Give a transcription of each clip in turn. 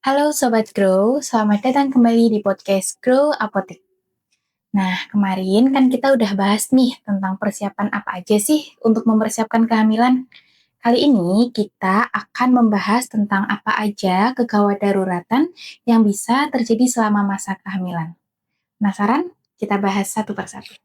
Halo Sobat Grow, selamat datang kembali di podcast Grow Apotek. Nah, kemarin kan kita udah bahas nih tentang persiapan apa aja sih untuk mempersiapkan kehamilan. Kali ini kita akan membahas tentang apa aja kegawat daruratan yang bisa terjadi selama masa kehamilan. Penasaran? Kita bahas satu persatu.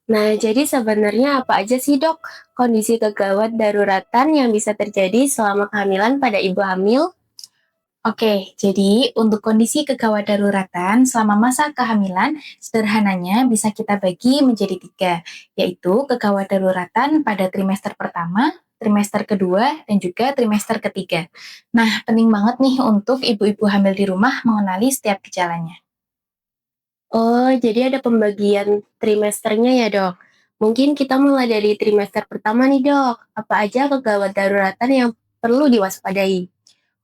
Nah, jadi sebenarnya apa aja sih dok kondisi kegawat daruratan yang bisa terjadi selama kehamilan pada ibu hamil? Oke, jadi untuk kondisi kegawat daruratan selama masa kehamilan, sederhananya bisa kita bagi menjadi tiga, yaitu kegawat daruratan pada trimester pertama, trimester kedua, dan juga trimester ketiga. Nah, penting banget nih untuk ibu-ibu hamil di rumah mengenali setiap gejalanya. Oh, jadi ada pembagian trimesternya ya dok. Mungkin kita mulai dari trimester pertama nih dok. Apa aja kegawat daruratan yang perlu diwaspadai?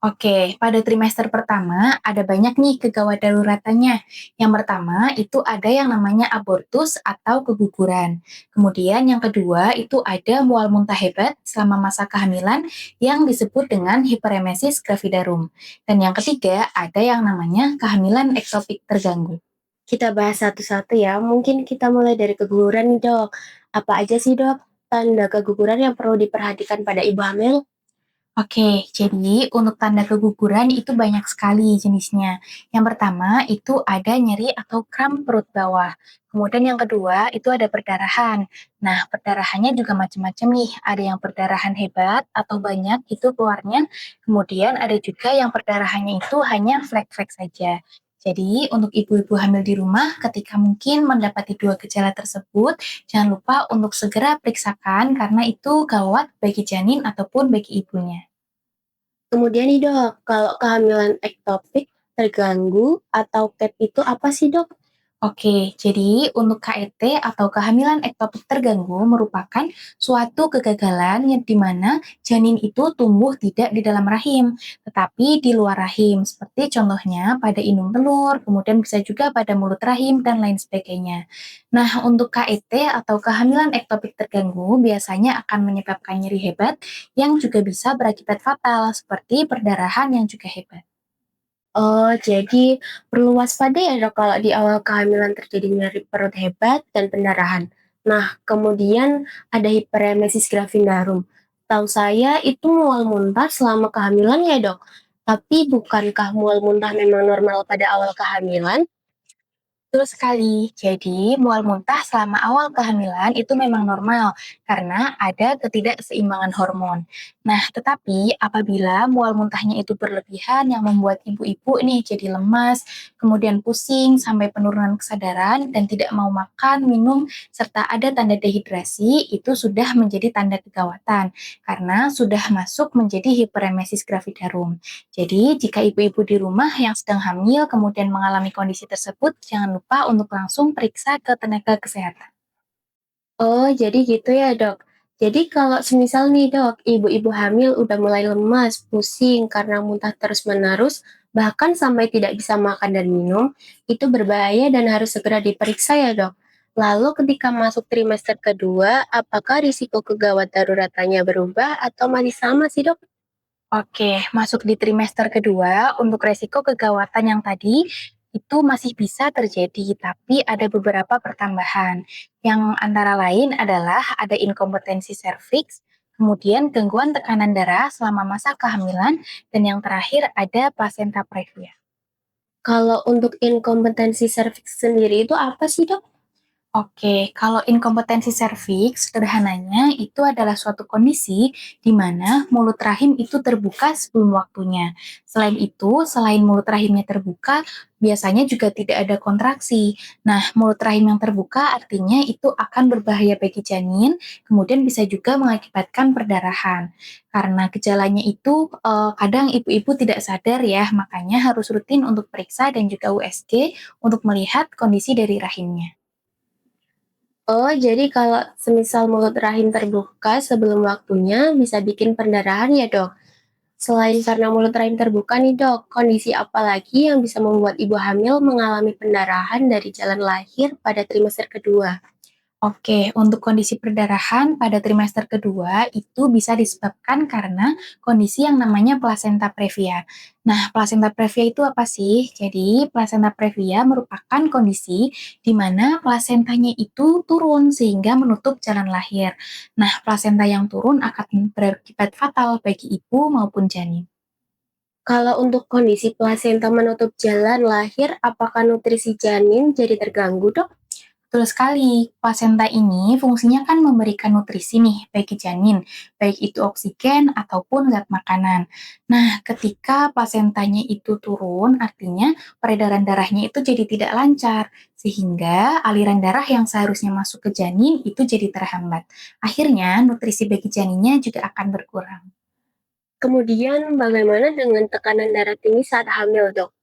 Oke, pada trimester pertama ada banyak nih kegawat daruratannya. Yang pertama itu ada yang namanya abortus atau keguguran. Kemudian yang kedua itu ada mual muntah hebat selama masa kehamilan yang disebut dengan hiperemesis gravidarum. Dan yang ketiga ada yang namanya kehamilan ektopik terganggu. Kita bahas satu-satu ya. Mungkin kita mulai dari keguguran nih dok. Apa aja sih dok tanda keguguran yang perlu diperhatikan pada ibu hamil? Oke, jadi untuk tanda keguguran itu banyak sekali jenisnya. Yang pertama itu ada nyeri atau kram perut bawah. Kemudian yang kedua itu ada perdarahan. Nah, perdarahannya juga macam-macam nih. Ada yang perdarahan hebat atau banyak itu keluarnya. Kemudian ada juga yang perdarahannya itu hanya flek-flek saja. Jadi, untuk ibu-ibu hamil di rumah, ketika mungkin mendapati dua gejala tersebut, jangan lupa untuk segera periksakan karena itu gawat bagi janin ataupun bagi ibunya. Kemudian nih dok, kalau kehamilan ektopik terganggu atau PEP itu apa sih dok? Oke, jadi untuk KET atau kehamilan ektopik terganggu merupakan suatu kegagalan yang di mana janin itu tumbuh tidak di dalam rahim, tetapi di luar rahim, seperti contohnya pada indung telur, kemudian bisa juga pada mulut rahim, dan lain sebagainya. Nah, untuk KET atau kehamilan ektopik terganggu biasanya akan menyebabkan nyeri hebat yang juga bisa berakibat fatal, seperti perdarahan yang juga hebat. Oh, jadi perlu waspada ya dok kalau di awal kehamilan terjadi nyeri perut hebat dan pendarahan. Nah, kemudian ada hiperemesis gravidarum. Tahu saya itu mual muntah selama kehamilan ya dok. Tapi bukankah mual muntah memang normal pada awal kehamilan? Betul sekali. Jadi, mual muntah selama awal kehamilan itu memang normal karena ada ketidakseimbangan hormon. Nah, tetapi apabila mual muntahnya itu berlebihan yang membuat ibu-ibu nih jadi lemas, kemudian pusing sampai penurunan kesadaran dan tidak mau makan, minum, serta ada tanda dehidrasi, itu sudah menjadi tanda kegawatan karena sudah masuk menjadi hiperemesis gravidarum. Jadi, jika ibu-ibu di rumah yang sedang hamil kemudian mengalami kondisi tersebut, jangan lupa untuk langsung periksa ke tenaga kesehatan. Oh, jadi gitu ya, Dok. Jadi kalau semisal nih, Dok, ibu-ibu hamil udah mulai lemas, pusing karena muntah terus-menerus, bahkan sampai tidak bisa makan dan minum, itu berbahaya dan harus segera diperiksa ya, Dok. Lalu ketika masuk trimester kedua, apakah risiko kegawat daruratannya berubah atau masih sama sih, Dok? Oke, masuk di trimester kedua, untuk resiko kegawatan yang tadi itu masih bisa terjadi, tapi ada beberapa pertambahan. Yang antara lain adalah ada inkompetensi serviks, kemudian gangguan tekanan darah selama masa kehamilan, dan yang terakhir ada plasenta previa. Kalau untuk inkompetensi serviks sendiri itu apa sih, Dok? Oke, kalau inkompetensi serviks, sederhananya itu adalah suatu kondisi di mana mulut rahim itu terbuka sebelum waktunya. Selain itu, selain mulut rahimnya terbuka, biasanya juga tidak ada kontraksi. Nah, mulut rahim yang terbuka artinya itu akan berbahaya bagi janin, kemudian bisa juga mengakibatkan perdarahan. Karena gejalanya itu kadang ibu-ibu tidak sadar ya, makanya harus rutin untuk periksa dan juga USG untuk melihat kondisi dari rahimnya. Oh, jadi kalau semisal mulut rahim terbuka sebelum waktunya bisa bikin pendarahan ya, Dok? Selain karena mulut rahim terbuka nih dok, kondisi apa lagi yang bisa membuat ibu hamil mengalami pendarahan dari jalan lahir pada trimester kedua? Oke, untuk kondisi perdarahan pada trimester kedua itu bisa disebabkan karena kondisi yang namanya plasenta previa. Nah, plasenta previa itu apa sih? Jadi, plasenta previa merupakan kondisi di mana plasentanya itu turun sehingga menutup jalan lahir. Nah, plasenta yang turun akan berakibat fatal bagi ibu maupun janin. Kalau untuk kondisi plasenta menutup jalan lahir, apakah nutrisi janin jadi terganggu, Dok? Betul sekali, plasenta ini fungsinya kan memberikan nutrisi nih bagi janin, baik itu oksigen ataupun zat makanan. Nah, ketika plasentanya itu turun, artinya peredaran darahnya itu jadi tidak lancar, sehingga aliran darah yang seharusnya masuk ke janin itu jadi terhambat. Akhirnya, nutrisi bagi janinnya juga akan berkurang. Kemudian bagaimana dengan tekanan darah tinggi saat hamil, Dok?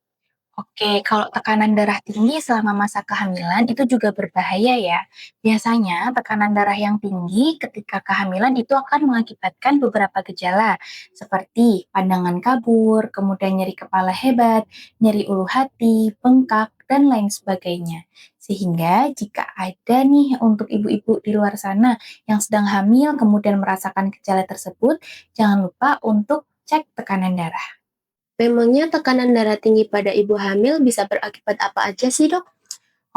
Oke, kalau tekanan darah tinggi selama masa kehamilan itu juga berbahaya ya. Biasanya tekanan darah yang tinggi ketika kehamilan itu akan mengakibatkan beberapa gejala seperti pandangan kabur, kemudian nyeri kepala hebat, nyeri ulu hati, bengkak, dan lain sebagainya. Sehingga jika ada nih untuk ibu-ibu di luar sana yang sedang hamil kemudian merasakan gejala tersebut, jangan lupa untuk cek tekanan darah. Memangnya tekanan darah tinggi pada ibu hamil bisa berakibat apa aja sih, Dok?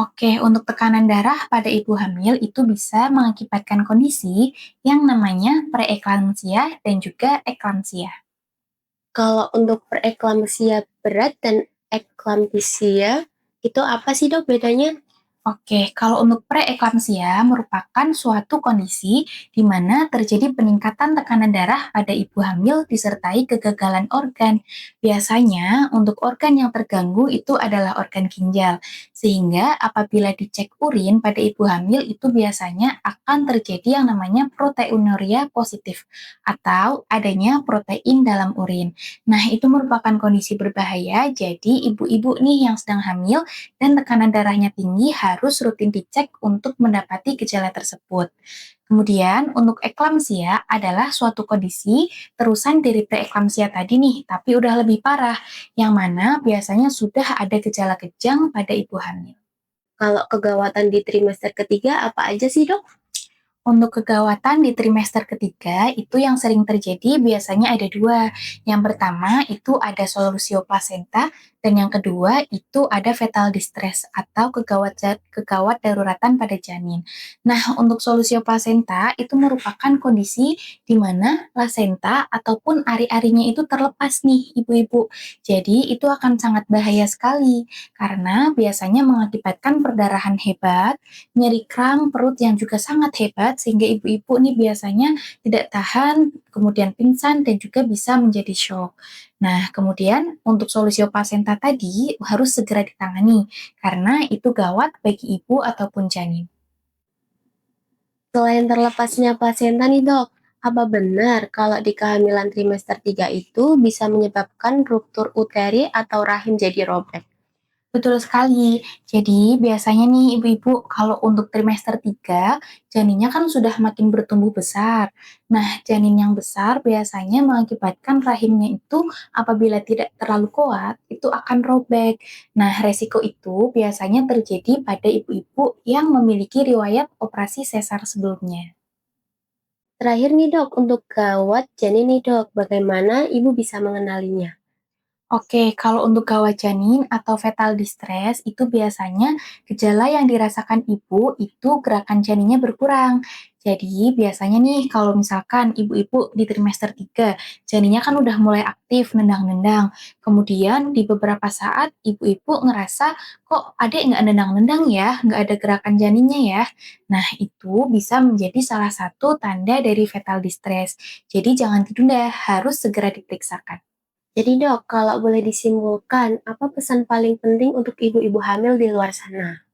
Oke, untuk tekanan darah pada ibu hamil itu bisa mengakibatkan kondisi yang namanya preeklamsia dan juga eklamsia. Kalau untuk preeklamsia berat dan eklampsia, itu apa sih, Dok, bedanya? Oke, kalau untuk preeklamsia merupakan suatu kondisi di mana terjadi peningkatan tekanan darah pada ibu hamil disertai kegagalan organ. Biasanya untuk organ yang terganggu itu adalah organ ginjal, sehingga apabila dicek urin pada ibu hamil itu biasanya akan terjadi yang namanya proteinuria positif atau adanya protein dalam urin. Nah, itu merupakan kondisi berbahaya, jadi ibu-ibu nih yang sedang hamil dan tekanan darahnya tinggi harus rutin dicek untuk mendapati gejala tersebut. Kemudian, untuk eklamsia adalah suatu kondisi terusan dari preeklamsia tadi nih, tapi udah lebih parah, yang mana biasanya sudah ada gejala kejang pada ibu hamil. Kalau kegawatan di trimester ketiga apa aja sih, Dok? Untuk kegawatan di trimester ketiga, itu yang sering terjadi biasanya ada dua. Yang pertama itu ada solusio plasenta, dan yang kedua itu ada fetal distress atau kegawat daruratan pada janin. Nah, untuk solusio plasenta itu merupakan kondisi di mana plasenta ataupun ari-arinya itu terlepas nih, ibu-ibu. Jadi, itu akan sangat bahaya sekali karena biasanya mengakibatkan perdarahan hebat, nyeri kram perut yang juga sangat hebat sehingga ibu-ibu nih biasanya tidak tahan, kemudian pingsan dan juga bisa menjadi shock. Nah, kemudian untuk solusi plasenta tadi harus segera ditangani karena itu gawat bagi ibu ataupun janin. Selain terlepasnya plasenta nih, Dok, apa benar kalau di kehamilan trimester 3 itu bisa menyebabkan ruptur uteri atau rahim jadi robek? Betul sekali. Jadi, biasanya nih ibu-ibu kalau untuk trimester 3 janinnya kan sudah makin bertumbuh besar. Nah, janin yang besar biasanya mengakibatkan rahimnya itu apabila tidak terlalu kuat, itu akan robek. Nah, resiko itu biasanya terjadi pada ibu-ibu yang memiliki riwayat operasi sesar sebelumnya. Terakhir nih, Dok, untuk gawat janin nih, Dok, bagaimana ibu bisa mengenalinya? Oke, kalau untuk gawat janin atau fetal distress itu biasanya gejala yang dirasakan ibu itu gerakan janinnya berkurang. Jadi biasanya nih kalau misalkan ibu-ibu di trimester 3 janinnya kan udah mulai aktif nendang-nendang. Kemudian di beberapa saat ibu-ibu ngerasa kok adek nggak nendang-nendang ya, nggak ada gerakan janinnya ya. Nah itu bisa menjadi salah satu tanda dari fetal distress. Jadi jangan ditunda, harus segera diperiksakan. Jadi, Dok, kalau boleh disimpulkan, apa pesan paling penting untuk ibu-ibu hamil di luar sana?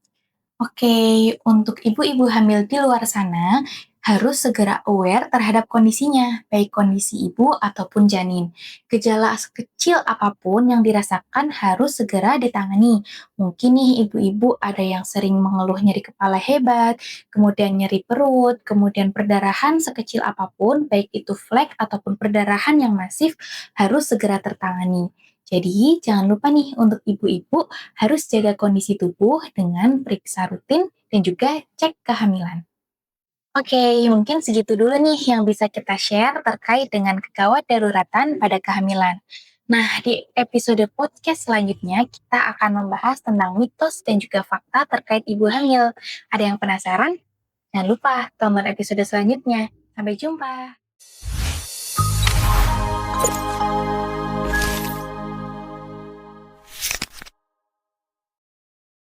Oke, untuk ibu-ibu hamil di luar sana harus segera aware terhadap kondisinya, baik kondisi ibu ataupun janin. Gejala sekecil apapun yang dirasakan harus segera ditangani. Mungkin nih ibu-ibu ada yang sering mengeluh nyeri kepala hebat, kemudian nyeri perut, kemudian perdarahan sekecil apapun, baik itu flek ataupun perdarahan yang masif harus segera tertangani. Jadi, jangan lupa nih untuk ibu-ibu harus jaga kondisi tubuh dengan periksa rutin dan juga cek kehamilan. Oke, mungkin segitu dulu nih yang bisa kita share terkait dengan kegawat daruratan pada kehamilan. Nah, di episode podcast selanjutnya kita akan membahas tentang mitos dan juga fakta terkait ibu hamil. Ada yang penasaran? Jangan lupa tonton episode selanjutnya. Sampai jumpa.